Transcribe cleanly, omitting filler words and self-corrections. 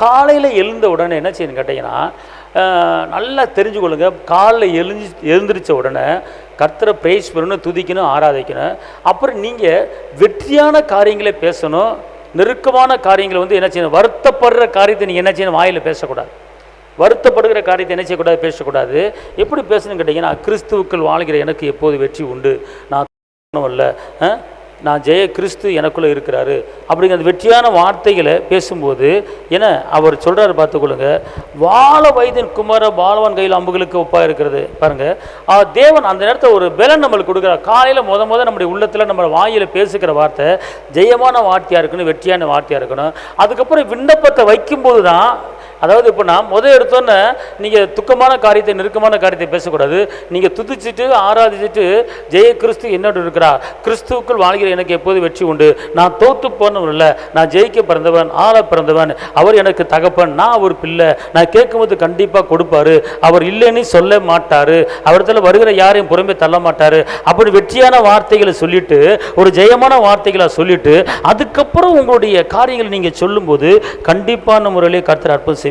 காலையில் எழுந்த உடனே என்ன செய்யணும் கேட்டிங்கன்னா, நல்லா தெரிஞ்சுக்கொள்ளுங்க. காலையில் எழுந்திரிச்ச உடனே கர்த்தரை பிரைஸ் பண்ணணும், துதிக்கணும், ஆராதிக்கணும். அப்புறம் நீங்கள் வெற்றியான காரியங்களை பேசணும். நெருக்கமான காரியங்களை என்ன செய்யணும், வருத்தப்படுற காரியத்தை நீங்கள் என்ன செய்யணும், வாயில் பேசக்கூடாது. வருத்தப்படுகிற காரியத்தை என்ன செய்யக்கூடாது, பேசக்கூடாது. எப்படி பேசணும்னு கேட்டிங்கன்னா, கிறிஸ்துவுக்குள் வாழ்கிற எனக்கு எப்போது வெற்றி உண்டு, நான் அல்ல, நான் ஜெய கிறிஸ்து எனக்குள்ளே இருக்கிறாரு அப்படிங்கிற அந்த வெற்றியான வார்த்தைகளை பேசும்போது என்ன அவர் சொல்கிறாரு பார்த்துக்கொள்ளுங்க. வாழ வயதின் குமார பாலவான் கையில் அம்புகளுக்கு ஒப்பாக இருக்கிறது பாருங்கள். தேவன் அந்த நேரத்தை ஒரு பலன் நம்மளுக்கு கொடுக்குறார். காலையில் முத நம்முடைய உள்ளத்தில் நம்ம வாயில் பேசுகிற வார்த்தை ஜெயமான வார்த்தையாக இருக்கணும், வெற்றியான வார்த்தையாக இருக்கணும். அதுக்கப்புறம் விண்ணப்பத்தை வைக்கும்போது தான், அதாவது இப்போ நான் எடுத்தோன்னே நீங்கள் துக்கமான காரியத்தை நெருக்கமான காரியத்தை பேசக்கூடாது. நீங்கள் துதிச்சுட்டு ஆராதிச்சுட்டு ஜெய கிறிஸ்து என்னோடு இருக்கிறா, கிறிஸ்துவுக்குள் வாழ்கிற எனக்கு எப்போது வெற்றி உண்டு, நான் தோற்று போனவன் இல்லை, நான் ஜெயிக்க பிறந்தவன், ஆள பிறந்தவன், அவர் எனக்கு தகப்பன், நான் அவர் பிள்ளை, நான் கேட்கும்போது கண்டிப்பாக கொடுப்பாரு, அவர் இல்லைன்னு சொல்ல மாட்டார், அவரிடத்துல வருகிற யாரையும் புறம்பே தள்ள மாட்டார். அப்படி வெற்றியான வார்த்தைகளை சொல்லிட்டு, ஒரு ஜெயமான வார்த்தைகளை சொல்லிட்டு அதுக்கப்புறம் உங்களுடைய காரியங்களை நீங்கள் சொல்லும்போது கண்டிப்பான முறையிலே கர்த்தர் அற்புதம் செய்வார்.